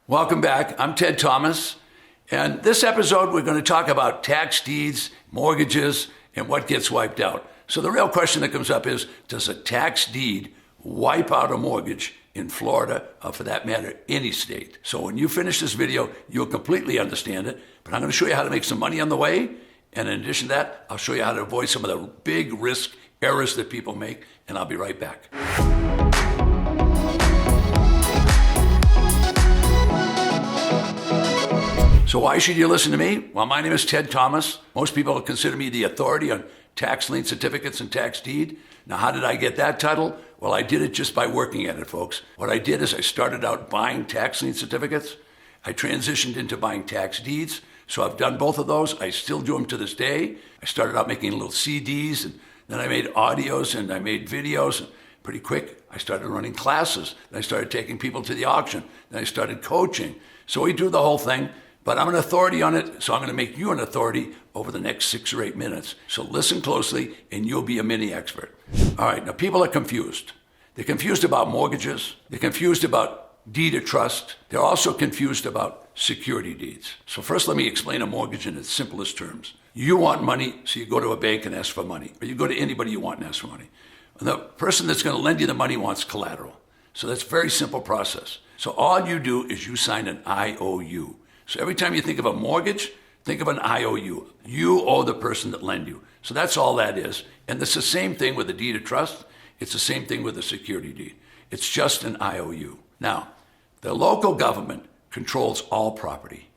Welcome back. I'm Ted Thomas. And this episode, we're going to talk about tax deeds, mortgages, and what gets wiped out. So the real question that comes up is, does a tax deed wipe out a mortgage in Florida, or for that matter, any state? So when you finish this video, you'll completely understand it. But I'm going to show you how to make some money on the way. And in addition to that, I'll show you how to avoid some of the big risk errors that people make. And I'll be right back. So why should you listen to me? Well, my name is Ted Thomas. Most people consider me the authority on tax lien certificates and tax deed. Now, how did I get that title? Well, I did it just by working at it, folks. What I did is I started out buying tax lien certificates. I transitioned into buying tax deeds. So I've done both of those. I still do them to this day. I started out making little CDs, and then I made audios, and I made videos. And pretty quick, I started running classes. Then I started taking people to the auction. Then I started coaching. So we do the whole thing. But I'm an authority on it, so I'm going to make you an authority over the next 6 or 8 minutes. So listen closely, and you'll be a mini expert. All right, now people are confused. They're confused about mortgages. They're confused about deed of trust. They're also confused about security deeds. So first, let me explain a mortgage in its simplest terms. You want money, so you go to a bank and ask for money. Or you go to anybody you want and ask for money. And the person that's going to lend you the money wants collateral. So that's a very simple process. So all you do is you sign an IOU. So every time you think of a mortgage, think of an IOU. You owe the person that lent you. So that's all that is. And it's the same thing with a deed of trust. It's the same thing with a security deed. It's just an IOU. Now, the local government controls all property.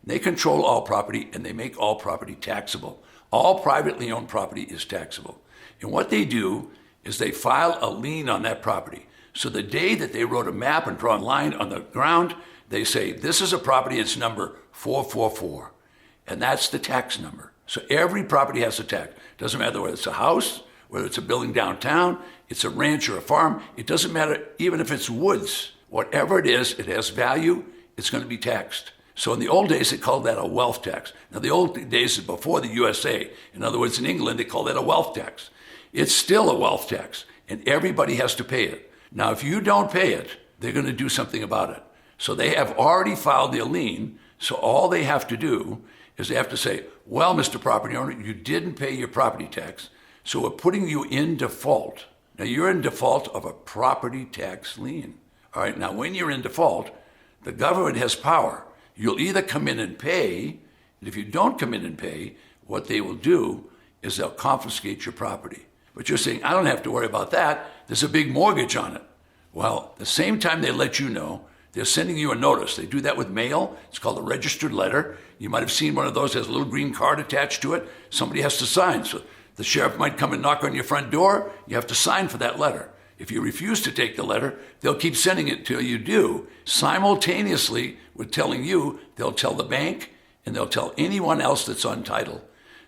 They control all property, and they make all property taxable. All privately owned property is taxable. And what they do is they file a lien on that property. So the day that they wrote a map and draw a line on the ground, they say, this is a property, it's number 444, and that's the tax number. So every property has a tax. Doesn't matter whether it's a house, whether it's a building downtown, it's a ranch or a farm. It doesn't matter even if it's woods. Whatever it is, it has value, it's going to be taxed. So in the old days, they called that a wealth tax. Now, the old days is before the USA. In other words, in England, they call that a wealth tax. It's still a wealth tax, and everybody has to pay it. Now, if you don't pay it, they're going to do something about it. So they have already filed their lien, so all they have to do is they have to say, well, Mr. Property Owner, you didn't pay your property tax, so we're putting you in default. Now, you're in default of a property tax lien. All right, now when you're in default, the government has power. You'll either come in and pay, and if you don't come in and pay, what they will do is they'll confiscate your property. But you're saying, I don't have to worry about that. There's a big mortgage on it. Well, the same time they let you know, they're sending you a notice. They do that with mail. It's called a registered letter. You might have seen one of those that has a little green card attached to it. Somebody has to sign. So the sheriff might come and knock on your front door. You have to sign for that letter. If you refuse to take the letter, they'll keep sending it till you do. Simultaneously with telling you, they'll tell the bank and they'll tell anyone else that's on title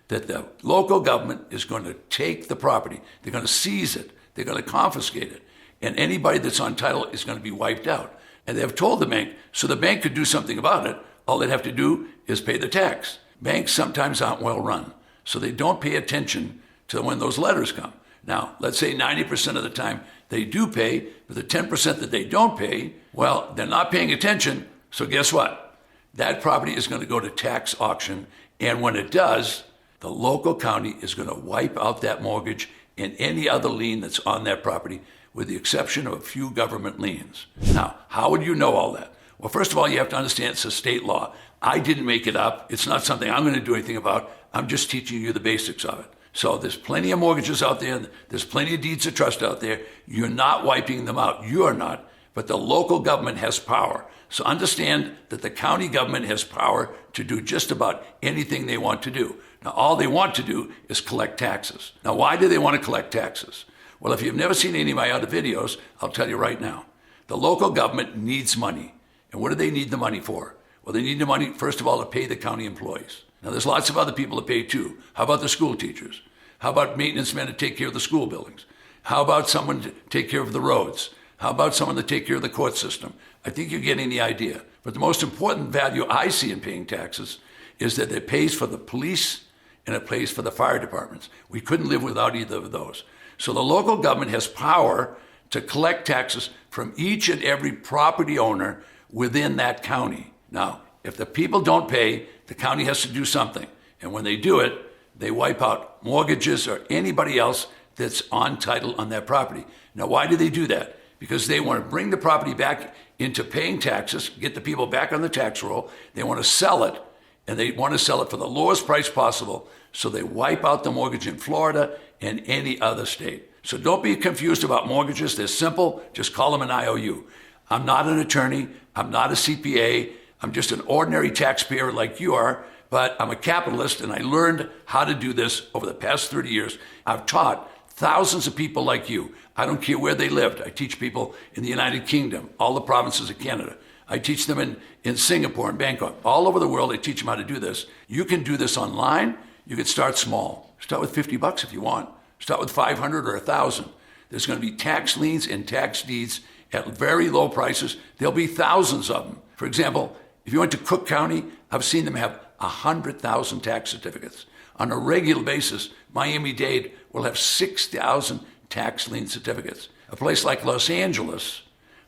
that the local government is going to take the property. They're going to seize it. They're going to confiscate it. And anybody that's on title is going to be wiped out. And they've told the bank, so the bank could do something about it. All they'd have to do is pay the tax. Banks sometimes aren't well run, so they don't pay attention to when those letters come. Now, let's say 90% of the time they do pay, but the 10% that they don't pay, well, they're not paying attention, so guess what? That property is going to go to tax auction, and when it does, the local county is going to wipe out that mortgage and any other lien that's on that property, with the exception of a few government liens. Now, how would you know all that? Well, first of all, you have to understand it's a state law. I didn't make it up. It's not something I'm going to do anything about. I'm just teaching you the basics of it. So there's plenty of mortgages out there. There's plenty of deeds of trust out there. You're not wiping them out. You are not. But the local government has power. So understand that the county government has power to do just about anything they want to do. Now, all they want to do is collect taxes. Now, why do they want to collect taxes? Well, if you've never seen any of my other videos, I'll tell you right now. The local government needs money. And what do they need the money for? Well, they need the money, first of all, to pay the county employees. Now, there's lots of other people to pay too. How about the school teachers? How about maintenance men to take care of the school buildings? How about someone to take care of the roads? How about someone to take care of the court system? I think you're getting the idea. But the most important value I see in paying taxes is that it pays for the police and it pays for the fire departments. We couldn't live without either of those. So the local government has power to collect taxes from each and every property owner, within that county. Now, if the people don't pay, the county has to do something. And when they do it, they wipe out mortgages or anybody else that's on title on that property. Now, why do they do that? Because they want to bring the property back into paying taxes, get the people back on the tax roll. They want to sell it, and they want to sell it for the lowest price possible. So they wipe out the mortgage in Florida and any other state. So don't be confused about mortgages. They're simple. Just call them an IOU. I'm not an attorney. I'm not a CPA. I'm just an ordinary taxpayer like you are, but I'm a capitalist, and I learned how to do this over the past 30 years. I've taught thousands of people like you. I don't care where they lived. I teach people in the United Kingdom, all the provinces of Canada. I teach them in Singapore and Bangkok. All over the world, I teach them how to do this. You can do this online. You can start small. Start with $50 if you want. Start with 500 or 1,000. There's going to be tax liens and tax deeds at very low prices. There'll be thousands of them. For example, if you went to Cook County, I've seen them have 100,000 tax certificates. On a regular basis, Miami-Dade will have 6,000 tax lien certificates. A place like Los Angeles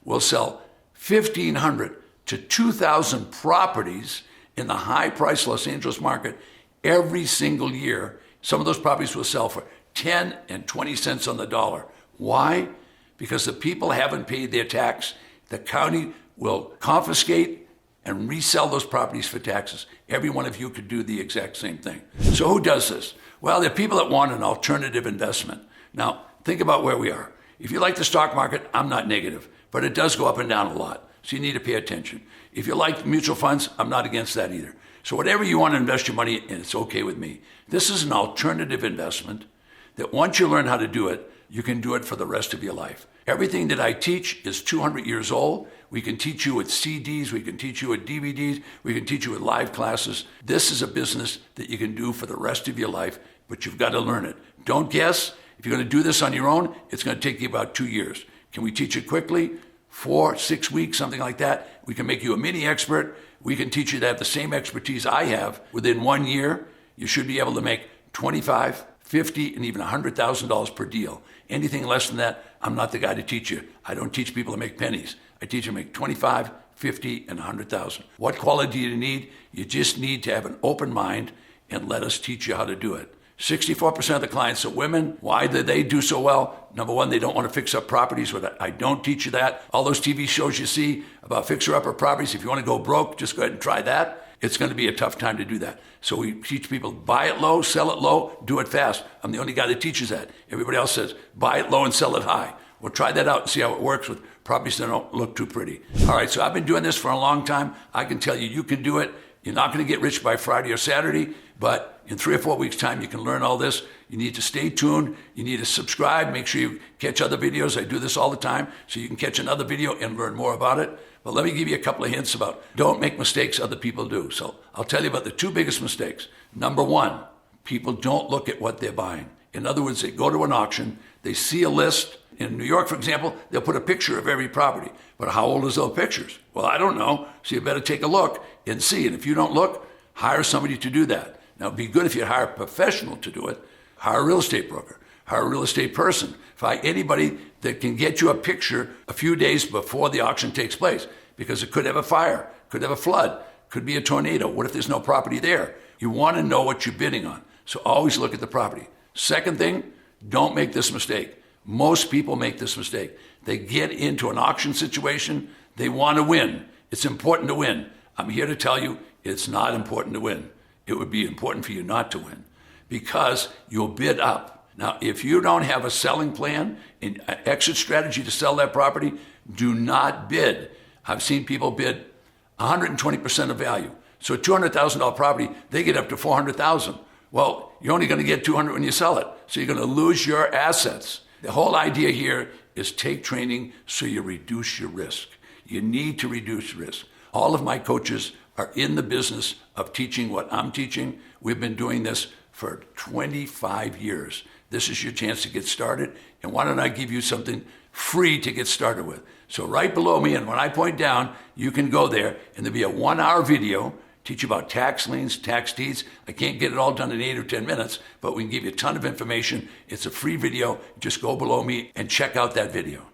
will sell 1,500 to 2,000 properties in the high-priced Los Angeles market every single year. Some of those properties will sell for 10 and 20 cents on the dollar. Why? Because the people haven't paid their tax. The county will confiscate and resell those properties for taxes. Every one of you could do the exact same thing. So who does this? Well, there are people that want an alternative investment. Now, think about where we are. If you like the stock market, I'm not negative, but it does go up and down a lot. So you need to pay attention. If you like mutual funds, I'm not against that either. So whatever you want to invest your money in, it's okay with me. This is an alternative investment that once you learn how to do it, you can do it for the rest of your life. Everything that I teach is 200 years old. We can teach you with CDs, we can teach you with DVDs, we can teach you with live classes. This is a business that you can do for the rest of your life, but you've got to learn it. Don't guess. If you're going to do this on your own, it's going to take you about 2 years. Can we teach it quickly? 4, 6 weeks, something like that. We can make you a mini expert. We can teach you to have the same expertise I have. Within 1 year, you should be able to make $25,000, $50,000, and even $100,000 per deal. Anything less than that, I'm not the guy to teach you. I don't teach people to make pennies. I teach them to make $25,000, $50,000, and $100,000. What quality do you need? You just need to have an open mind and let us teach you how to do it. 64% of the clients are women. Why do they do so well? Number one, they don't want to fix up properties. I don't teach you that. All those TV shows you see about fixer-upper properties, if you want to go broke, just go ahead and try that. It's going to be a tough time to do that. So we teach people, buy it low, sell it low, do it fast. I'm the only guy that teaches that. Everybody else says, buy it low and sell it high. We'll try that out and see how it works with properties that don't look too pretty. All right, so I've been doing this for a long time. I can tell you, you can do it. You're not going to get rich by Friday or Saturday, but in 3 or 4 weeks' time, you can learn all this. You need to stay tuned. You need to subscribe. Make sure you catch other videos. I do this all the time, so you can catch another video and learn more about it. But let me give you a couple of hints about don't make mistakes other people do. So I'll tell you about the 2 biggest mistakes. Number 1, people don't look at what they're buying. In other words, they go to an auction, they see a list. In New York, for example, they'll put a picture of every property. But how old is those pictures? Well, I don't know. So you better take a look and see. And if you don't look, hire somebody to do that. Now, it'd be good if you hire a professional to do it. Hire a real estate broker. Hire a real estate person. Find anybody that can get you a picture a few days before the auction takes place, because it could have a fire, could have a flood, could be a tornado. What if there's no property there? You want to know what you're bidding on. So always look at the property. Second thing, don't make this mistake. Most people make this mistake. They get into an auction situation. They want to win. It's important to win. I'm here to tell you it's not important to win. It would be important for you not to win because you'll bid up. Now, if you don't have a selling plan, an exit strategy to sell that property, do not bid. I've seen people bid 120% of value. So a $200,000 property, they get up to $400,000. Well, you're only going to get $200,000 when you sell it. So you're going to lose your assets. The whole idea here is take training so you reduce your risk. You need to reduce risk. All of my coaches are in the business of teaching what I'm teaching. We've been doing this for 25 years. This is your chance to get started. And why don't I give you something free to get started with? So right below me, and when I point down, you can go there, and there'll be a 1-hour video, teach you about tax liens, tax deeds. I can't get it all done in 8 or 10 minutes, but we can give you a ton of information. It's a free video. Just go below me and check out that video.